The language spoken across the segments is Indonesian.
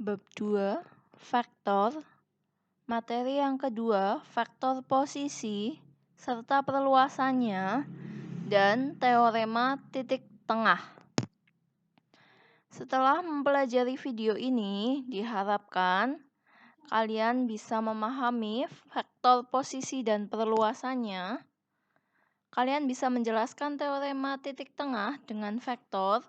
Bab 2, Vektor. Materi yang kedua, vektor posisi, serta perluasannya, dan teorema titik tengah. Setelah mempelajari video ini, diharapkan kalian bisa memahami vektor posisi dan perluasannya. Kalian bisa menjelaskan teorema titik tengah dengan vektor.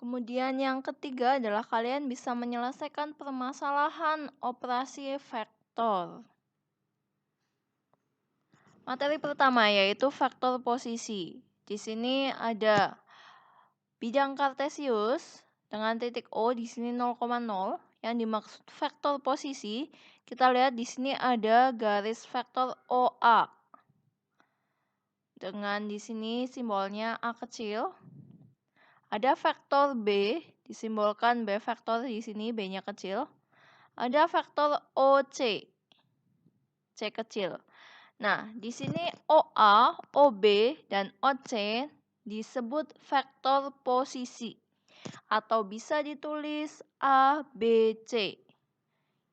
Kemudian yang ketiga adalah kalian bisa menyelesaikan permasalahan operasi vektor. Materi pertama yaitu vektor posisi. Di sini ada bidang kartesius dengan titik O di sini 0,0 yang dimaksud vektor posisi. Kita lihat di sini ada garis vektor OA. Dengan di sini simbolnya A kecil. Ada vektor B, disimbolkan B vektor di sini, B-nya kecil. Ada vektor OC, C kecil. Nah, di sini OA, OB, dan OC disebut vektor posisi atau bisa ditulis A, B, C,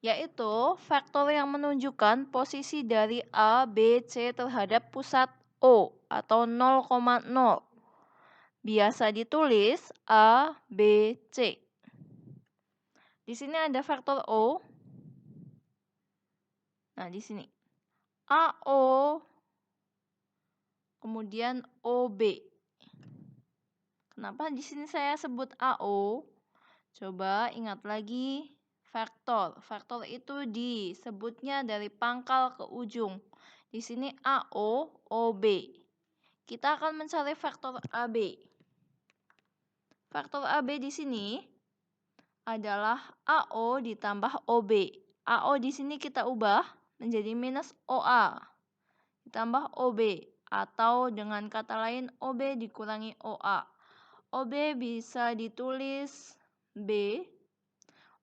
yaitu vektor yang menunjukkan posisi dari A, B, C terhadap pusat O atau 0,0. Biasa ditulis A, B, C. Di sini ada vektor O. Nah, di sini AO, kemudian OB. Kenapa di sini saya sebut AO? Coba ingat lagi vektor. Vektor itu disebutnya dari pangkal ke ujung. Di sini AO, OB. Kita akan mencari vektor AB. Vektor AB di sini adalah AO ditambah OB. AO di sini kita ubah menjadi minus OA ditambah OB, atau dengan kata lain OB dikurangi OA. OB bisa ditulis B,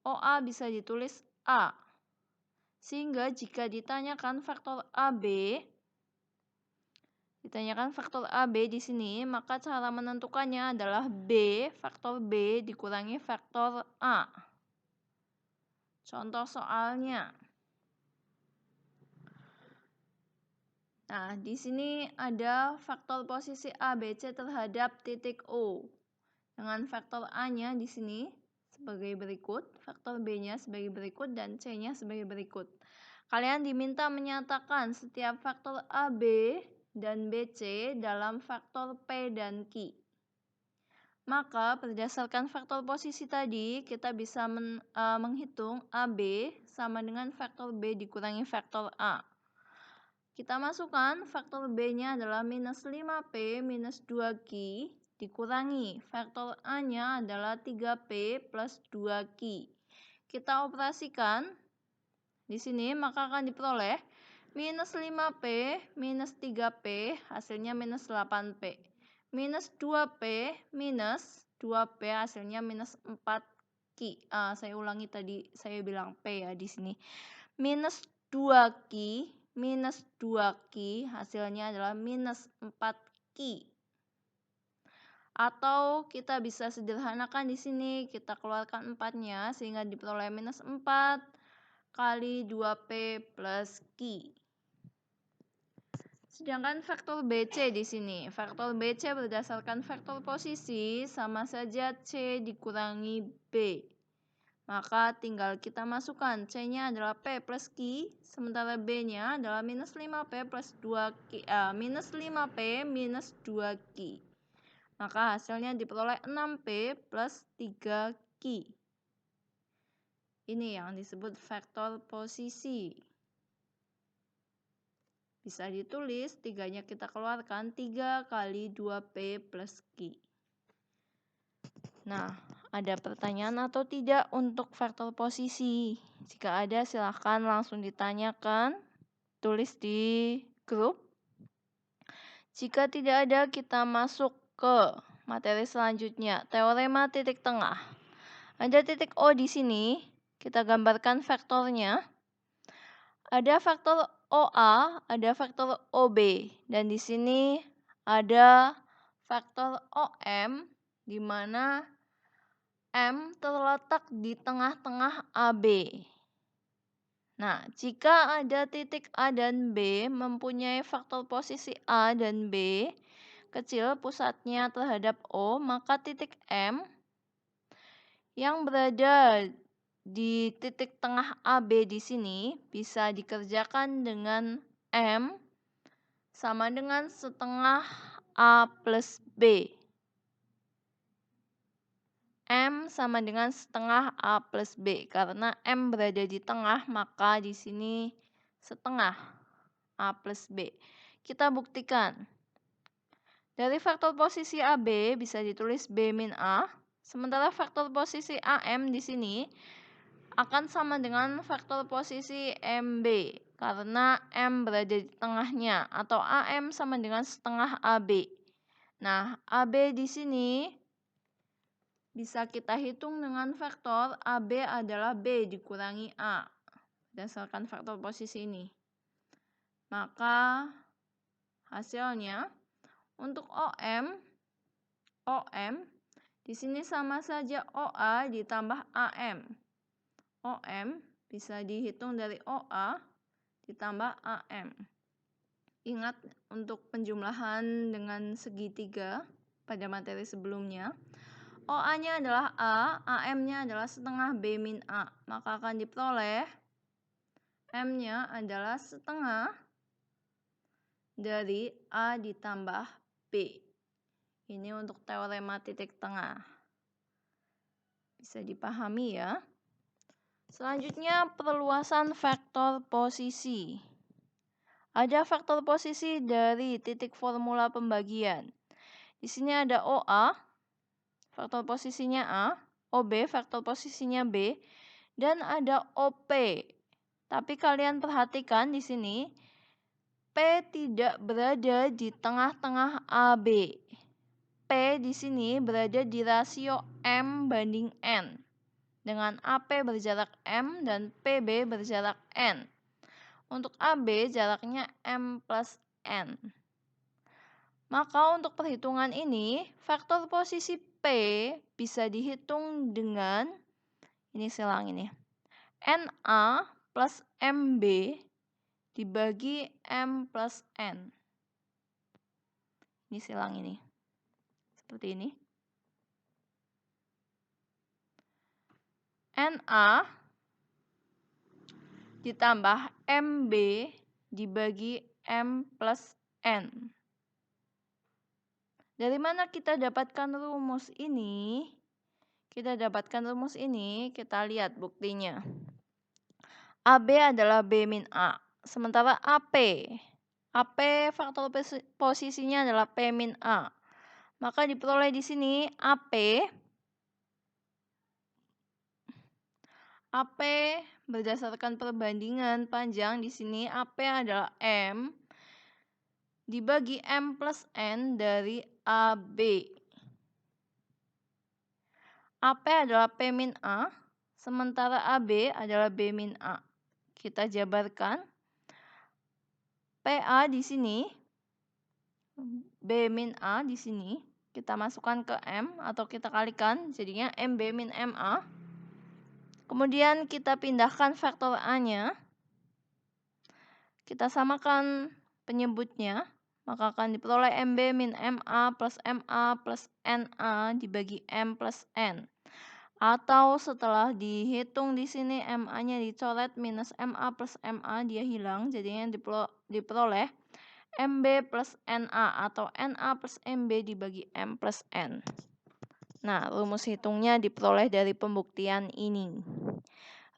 OA bisa ditulis A. Sehingga jika ditanyakan vektor AB di sini, maka cara menentukannya adalah B, vektor B dikurangi vektor A. Contoh soalnya. Nah, di sini ada vektor posisi A, B, C terhadap titik O. Dengan vektor A-nya di sini sebagai berikut, vektor B-nya sebagai berikut, dan C-nya sebagai berikut. Kalian diminta menyatakan setiap vektor AB dan BC dalam vektor P dan Q. Maka berdasarkan vektor posisi tadi, kita bisa menghitung AB sama dengan vektor B dikurangi vektor A. Kita masukkan vektor B-nya adalah minus 5P minus 2Q dikurangi vektor A-nya adalah 3P plus 2Q. Kita operasikan di sini, maka akan diperoleh minus 5P minus 3P hasilnya minus 8P. Minus 2P minus 2P hasilnya minus 4Q. Saya ulangi tadi saya bilang P ya di sini. Minus 2Q minus 2Q hasilnya adalah minus 4Q. Atau kita bisa sederhanakan di sini, kita keluarkan 4-nya sehingga diperoleh minus 4 kali 2P plus Q. Sedangkan vektor BC di sini, vektor BC berdasarkan vektor posisi sama saja C dikurangi B. Maka tinggal kita masukkan C-nya adalah P plus Q, sementara B-nya adalah minus 5P plus 2Q, minus 5P minus 2Q. Maka hasilnya diperoleh 6P plus 3Q. Ini yang disebut vektor posisi. Bisa ditulis, 3-nya kita keluarkan 3 kali 2P plus Q. Nah, ada pertanyaan atau tidak untuk vektor posisi? Jika ada, silahkan langsung ditanyakan. Tulis di grup. Jika tidak ada, kita masuk ke materi selanjutnya, teorema titik tengah. Ada titik O di sini, kita gambarkan vektornya. Ada vektor OA, ada vektor OB, dan di sini ada vektor OM, di mana M terletak di tengah-tengah AB. Nah, jika ada titik A dan B mempunyai faktor posisi A dan B kecil pusatnya terhadap O, maka titik M yang berada di titik tengah AB di sini bisa dikerjakan dengan M sama dengan setengah A plus B. M sama dengan setengah A plus B. Karena M berada di tengah, maka di sini setengah A plus B. Kita buktikan. Dari faktor posisi AB bisa ditulis B min A. Sementara faktor posisi AM di sini akan sama dengan faktor posisi MB. Karena M berada di tengahnya. Atau AM sama dengan setengah AB. Nah, AB di sini bisa kita hitung dengan faktor AB adalah B dikurangi A berdasarkan faktor posisi ini. Maka hasilnya untuk OM di sini sama saja OA ditambah AM. OM bisa dihitung dari OA ditambah AM. Ingat untuk penjumlahan dengan segitiga pada materi sebelumnya. OA-nya adalah A, AM-nya adalah setengah B min A. Maka akan diperoleh M-nya adalah setengah dari A ditambah B. Ini untuk teorema titik tengah. Bisa dipahami ya. Selanjutnya perluasan faktor posisi. Ada faktor posisi dari titik formula pembagian. Di sini ada OA, faktor posisinya A, OB, faktor posisinya B, dan ada OP. Tapi kalian perhatikan di sini, P tidak berada di tengah-tengah AB. P di sini berada di rasio M banding N. Dengan AP berjarak M dan PB berjarak N. Untuk AB jaraknya M plus N. Maka untuk perhitungan ini, faktor posisi P bisa dihitung dengan, ini silang ini, NA plus MB dibagi M plus N. Ini silang ini. Seperti ini. NA ditambah MB dibagi M plus N. Dari mana kita dapatkan rumus ini? Kita dapatkan rumus ini, kita lihat buktinya. AB adalah B min A. Sementara AP faktor posisinya adalah P min A. Maka diperoleh di sini AP berdasarkan perbandingan panjang di sini AP adalah M dibagi M plus N dari AB. AP adalah P min A, sementara AB adalah B min A. Kita jabarkan. PA di sini, B min A di sini, kita masukkan ke M atau kita kalikan, jadinya MB min MA. Kemudian kita pindahkan faktor A-nya. Kita samakan penyebutnya, maka akan diperoleh MB min MA plus NA dibagi M plus N. Atau setelah dihitung di sini MA-nya dicoret minus MA plus MA, dia hilang, jadinya diperoleh MB plus NA atau NA plus MB dibagi M plus N. Nah, rumus hitungnya diperoleh dari pembuktian ini.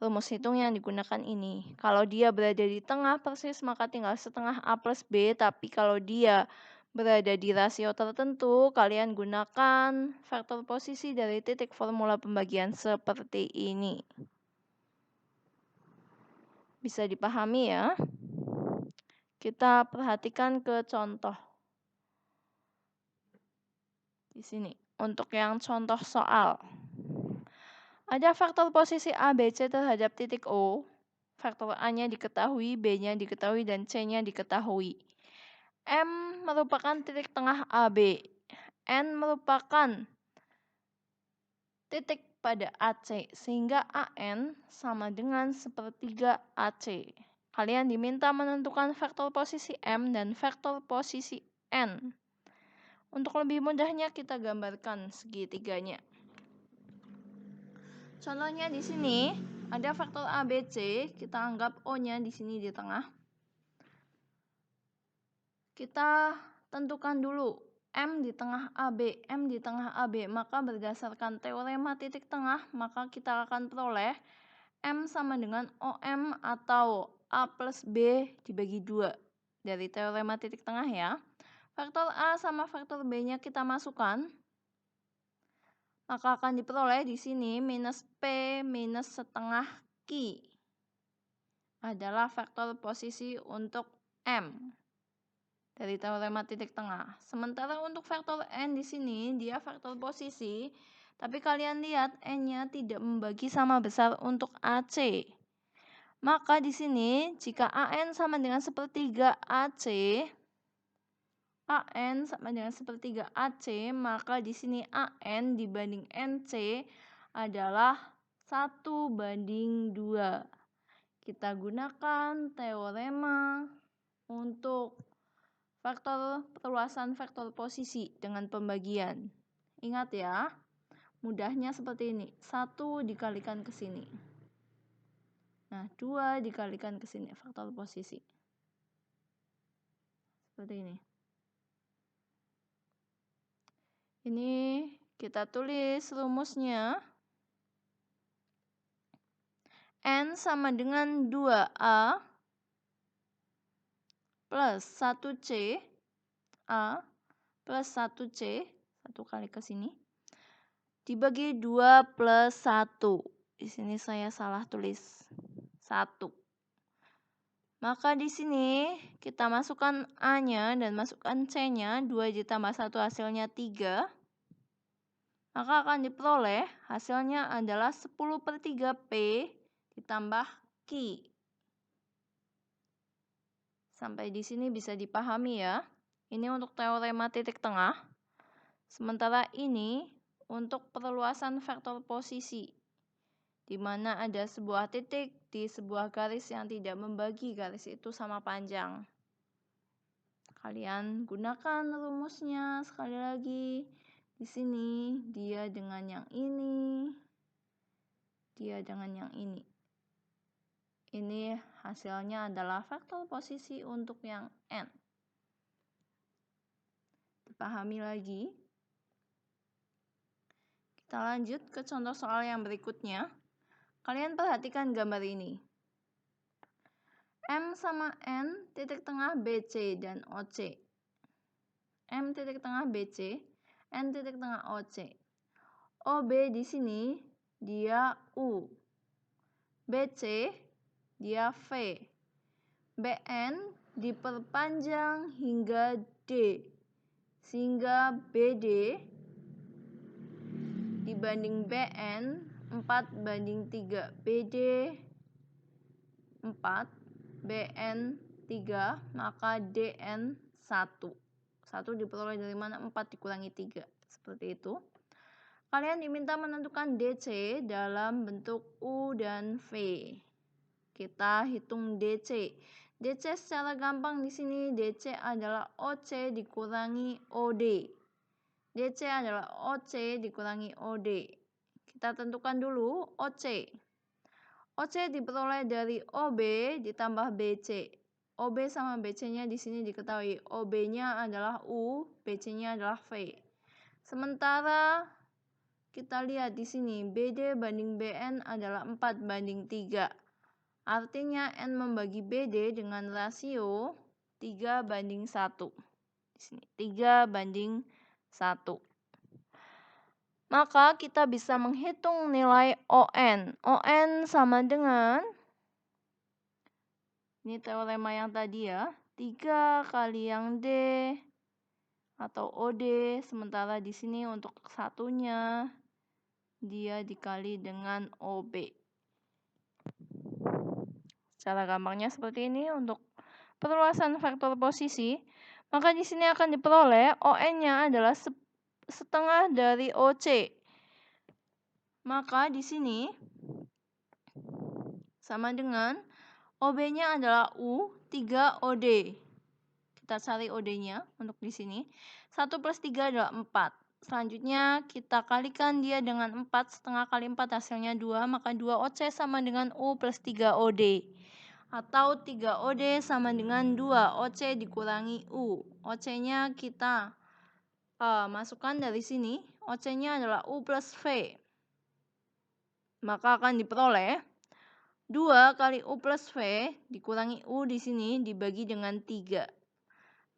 Rumus hitung yang digunakan ini. Kalau dia berada di tengah persis, maka tinggal setengah A plus B. Tapi kalau dia berada di rasio tertentu, kalian gunakan faktor posisi dari titik formula pembagian seperti ini. Bisa dipahami ya? Kita perhatikan ke contoh. Di sini, untuk yang contoh soal. Ada faktor posisi A, B, C terhadap titik O. Faktor A-nya diketahui, B-nya diketahui, dan C-nya diketahui. M merupakan titik tengah AB. N merupakan titik pada AC, sehingga AN sama dengan sepertiga AC. Kalian diminta menentukan vektor posisi M dan vektor posisi N. Untuk lebih mudahnya kita gambarkan segitiganya. Contohnya di sini ada vektor ABC, kita anggap O-nya di sini di tengah. Kita tentukan dulu M di tengah AB, M di tengah AB, maka berdasarkan teorema titik tengah, maka kita akan peroleh M sama dengan OM atau A plus B dibagi 2 dari teorema titik tengah ya. Vektor A sama vektor B-nya kita masukkan, maka akan diperoleh di sini minus P minus setengah Q adalah vektor posisi untuk M dari teorema titik tengah. Sementara untuk vektor N di sini dia vektor posisi, tapi kalian lihat N-nya tidak membagi sama besar untuk AC. Maka di sini jika AN sama dengan sepertiga AC, AN sama dengan sepertiga AC, maka di sini AN dibanding NC adalah 1:2. Kita gunakan teorema untuk perluasan vektor posisi dengan pembagian. Ingat ya, mudahnya seperti ini. 1 dikalikan ke sini. Nah, 2 dikalikan ke sini, vektor posisi. Seperti ini. Ini kita tulis rumusnya. N sama dengan 2A plus 1C, A plus 1C, 1 kali ke sini, dibagi 2 plus 1. Di sini saya salah tulis 1. Maka di sini kita masukkan A-nya dan masukkan C-nya, 2 ditambah 1 hasilnya 3. Maka akan diperoleh hasilnya adalah 10/3 P ditambah Q. Sampai di sini bisa dipahami ya. Ini untuk teorema titik tengah. Sementara ini untuk perluasan vektor posisi, di mana ada sebuah titik di sebuah garis yang tidak membagi garis itu sama panjang. Kalian gunakan rumusnya sekali lagi. Di sini dia dengan yang ini, dia dengan yang ini. Ini hasilnya adalah vektor posisi untuk yang N. Dipahami lagi. Kita lanjut ke contoh soal yang berikutnya. Kalian perhatikan gambar ini. M sama N titik tengah BC dan OC. M titik tengah BC, N titik tengah OC. OB di sini dia U. BC dia V. BN diperpanjang hingga D, sehingga BD dibanding BN 4/3. BD 4, BN 3, maka DN 1. 1 diperoleh dari mana? 4 dikurangi 3. Seperti itu. Kalian diminta menentukan DC dalam bentuk U dan V. Kita hitung DC. DC secara gampang di sini DC adalah OC dikurangi OD. DC adalah OC dikurangi OD. Kita tentukan dulu OC. OC diperoleh dari OB ditambah BC. OB sama BC-nya di sini diketahui. OB-nya adalah U, BC-nya adalah V. Sementara kita lihat di sini BD banding BN adalah 4/3. Artinya N membagi BD dengan rasio 3/1. Di sini 3/1. Maka kita bisa menghitung nilai ON. ON sama dengan, ini teorema yang tadi ya, 3 kali yang D atau OD, sementara di sini untuk satunya dia dikali dengan OB. Secara gampangnya seperti ini untuk perluasan vektor posisi, maka di sini akan diperoleh ON-nya adalah setengah dari OC. Maka di sini sama dengan OB-nya adalah U, 3 OD. Kita cari OD-nya untuk di sini. 1 plus 3 adalah 4. Selanjutnya kita kalikan dia dengan 4, setengah kali 4 hasilnya 2, maka 2 OC sama dengan U plus 3 OD. Atau 3 OD sama dengan 2 OC dikurangi U. OC-nya kita masukkan dari sini. OC-nya adalah U plus V. Maka akan diperoleh 2 kali U plus V dikurangi U di sini dibagi dengan 3.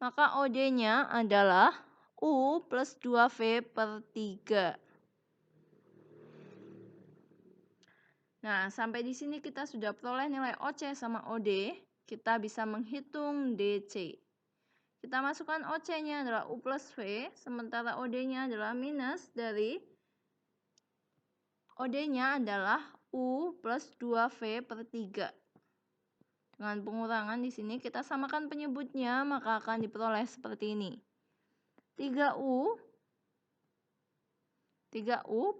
Maka OD-nya adalah U plus 2V per 3. Nah, sampai di sini kita sudah peroleh nilai OC sama OD. Kita bisa menghitung DC. Kita masukkan OC-nya adalah U plus V, sementara OD-nya adalah minus dari OD-nya adalah U plus 2V per 3. Dengan pengurangan di sini kita samakan penyebutnya, maka akan diperoleh seperti ini. 3U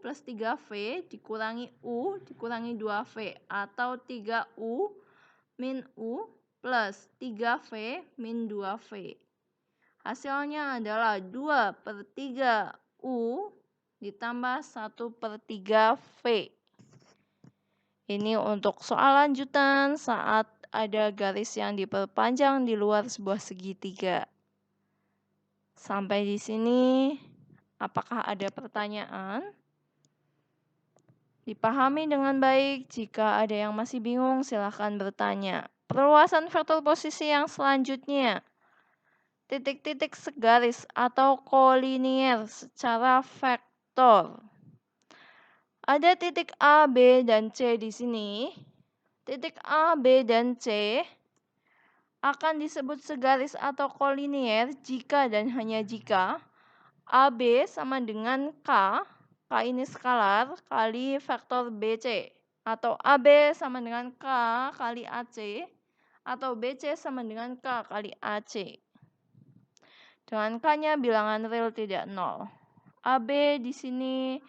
plus 3V dikurangi U dikurangi 2V atau 3U min U plus 3V min 2V. Hasilnya adalah 2 per 3 U ditambah 1 per 3 V. Ini untuk soal lanjutan saat ada garis yang diperpanjang di luar sebuah segitiga. Sampai di sini, apakah ada pertanyaan? Dipahami dengan baik. Jika ada yang masih bingung, silakan bertanya. Perluasan vektor posisi yang selanjutnya. Titik-titik segaris atau kolinier secara vektor. Ada titik A, B, dan C di sini. Titik A, B, dan C akan disebut segaris atau kolinier jika dan hanya jika AB sama dengan K ini skalar, kali vektor BC. Atau AB sama dengan K kali AC, atau BC sama dengan K kali AC. Dengan K-nya bilangan real tidak nol. AB di sini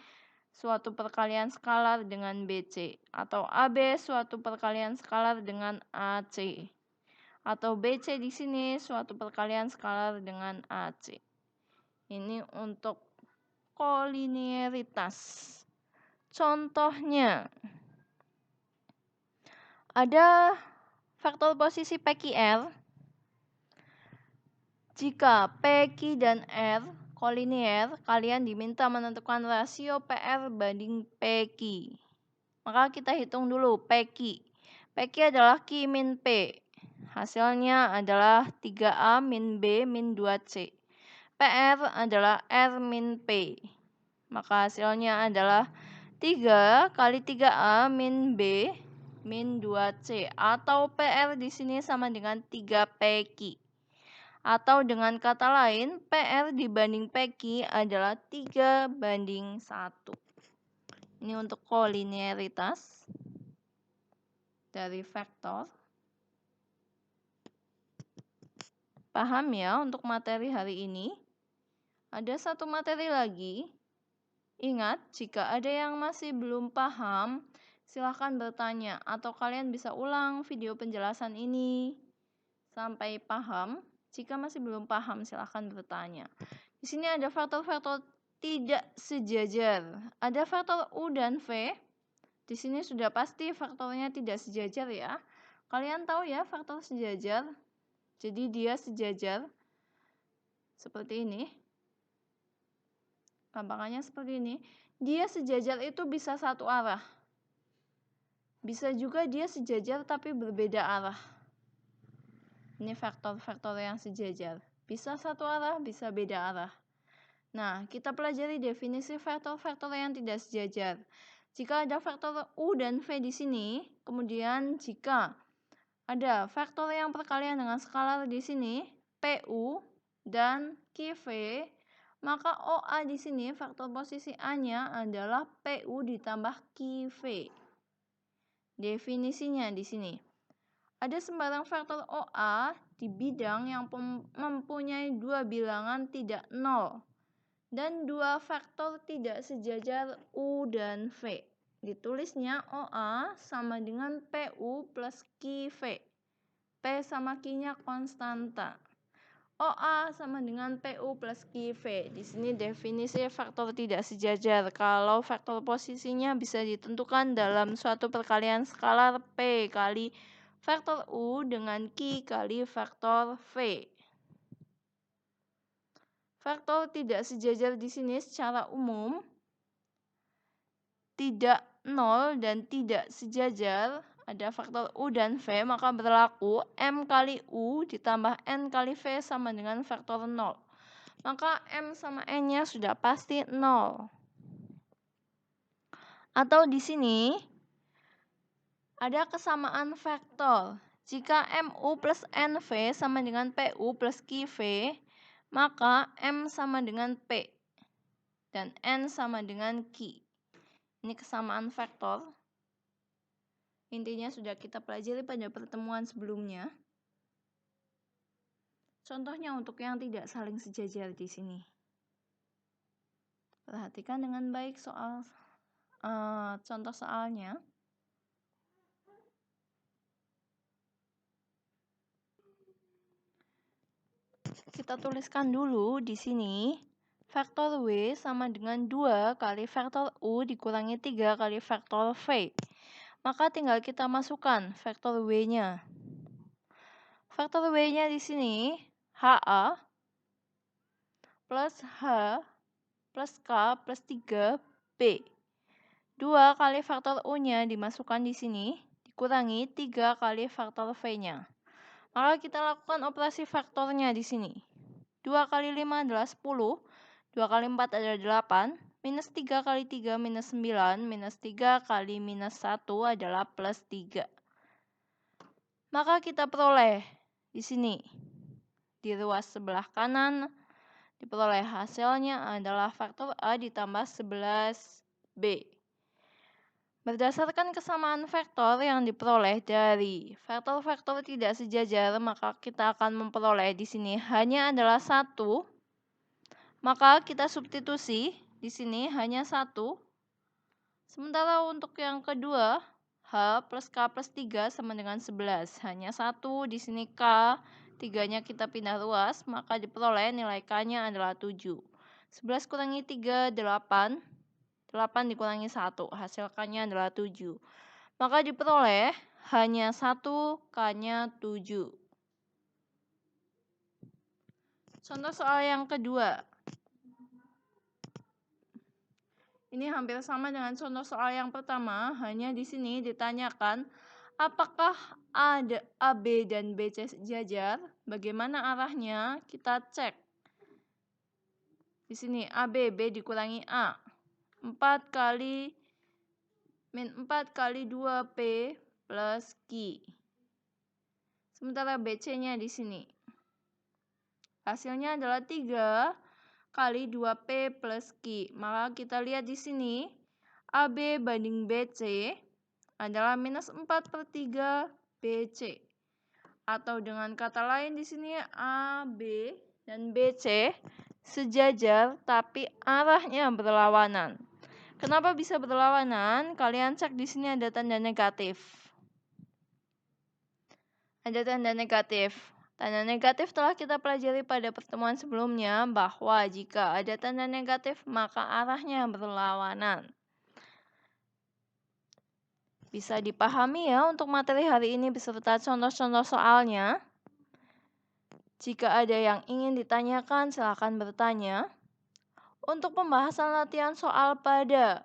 suatu perkalian skalar dengan BC. Atau AB suatu perkalian skalar dengan AC. Atau BC di sini suatu perkalian skalar dengan AC. Ini untuk kolinieritas. Contohnya, ada vektor posisi PQR. Jika PQ dan R kolinier, kalian diminta menentukan rasio PR banding PQ. Maka kita hitung dulu PQ. PQ adalah Q min P. Hasilnya adalah 3A min B min 2C. PR adalah R min P. Maka hasilnya adalah 3 kali 3A min B min 2C. Atau PR di sini sama dengan 3PQ. Atau dengan kata lain, PR dibanding PQ adalah 3 banding 1. Ini untuk kolinieritas dari vektor. Paham ya untuk materi hari ini? Ada satu materi lagi. Ingat, jika ada yang masih belum paham, silahkan bertanya. Atau kalian bisa ulang video penjelasan ini sampai paham. Jika masih belum paham, silahkan bertanya. Di sini ada faktor-faktor tidak sejajar. Ada faktor U dan V. Di sini sudah pasti faktornya tidak sejajar ya. Kalian tahu ya faktor sejajar? Jadi dia sejajar seperti ini. Gampangannya seperti ini. Dia sejajar itu bisa satu arah. Bisa juga dia sejajar tapi berbeda arah. Ini faktor-faktor yang sejajar. Bisa satu arah, bisa beda arah. Nah, kita pelajari definisi faktor-faktor yang tidak sejajar. Jika ada faktor U dan V di sini, kemudian jika ada faktor yang perkalian dengan skalar di sini, PU dan QV, maka OA di sini faktor posisi A-nya adalah PU ditambah QV. Definisinya di sini. Ada sembarang faktor OA di bidang yang mempunyai dua bilangan tidak nol dan dua faktor tidak sejajar U dan V. Ditulisnya OA sama dengan PU plus QV. P sama Q-nya konstanta. OA sama dengan PU plus QV. Di sini definisi faktor tidak sejajar. Kalau faktor posisinya bisa ditentukan dalam suatu perkalian skalar P kali faktor U dengan Q kali faktor V. Faktor tidak sejajar di sini secara umum tidak 0 dan tidak sejajar, ada faktor U dan V, maka berlaku M kali U ditambah N kali V sama dengan faktor 0. Maka M sama N-nya sudah pasti 0. Atau di sini ada kesamaan vektor. Jika MU plus NV sama dengan PU plus QV, maka M sama dengan P dan N sama dengan Q. Ini kesamaan vektor. Intinya sudah kita pelajari pada pertemuan sebelumnya. Contohnya untuk yang tidak saling sejajar di sini. Perhatikan dengan baik contoh soalnya. Kita tuliskan dulu di sini. Faktor W sama dengan 2 kali faktor U dikurangi 3 kali faktor V. Maka tinggal kita masukkan faktor W-nya. Faktor W-nya di sini HA plus H plus K plus 3B. 2 kali faktor U-nya dimasukkan di sini, dikurangi 3 kali faktor V-nya. Maka kita lakukan operasi faktornya di sini. 2 kali 5 adalah 10. 2 kali 4 adalah 8, minus 3 kali 3 minus 9, minus 3 kali minus 1 adalah plus 3. Maka kita peroleh di sini, di ruas sebelah kanan, diperoleh hasilnya adalah faktor A ditambah 11B. Berdasarkan kesamaan vektor yang diperoleh dari vektor-vektor tidak sejajar, maka kita akan memperoleh di sini hanya adalah 1. Maka kita substitusi di sini hanya 1. Sementara untuk yang kedua, H plus K plus 3 sama dengan 11. Hanya 1, di sini K, 3-nya kita pindah ruas, maka diperoleh nilai K-nya adalah 7. 11 kurangi 3, 8. 8 dikurangi 1, hasil K-nya adalah 7. Maka diperoleh hanya 1, K-nya 7. Contoh soal yang kedua. Ini hampir sama dengan contoh soal yang pertama, hanya di sini ditanyakan apakah A, B, dan BC sejajar? Bagaimana arahnya? Kita cek. Di sini A, B dikurangi A. 4 kali 2P plus Q. Sementara BC-nya di sini. Hasilnya adalah 3 kali 2P plus Q. Maka kita lihat di sini, AB banding BC adalah minus 4/3 BC. Atau dengan kata lain di sini AB dan BC sejajar tapi arahnya berlawanan. Kenapa bisa berlawanan? Kalian cek di sini ada tanda negatif. Ada tanda negatif. Tanda negatif telah kita pelajari pada pertemuan sebelumnya bahwa jika ada tanda negatif maka arahnya berlawanan. Bisa dipahami ya untuk materi hari ini beserta contoh-contoh soalnya. Jika ada yang ingin ditanyakan silakan bertanya. Untuk pembahasan latihan soal pada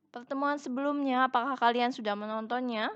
pertemuan sebelumnya, apakah kalian sudah menontonnya?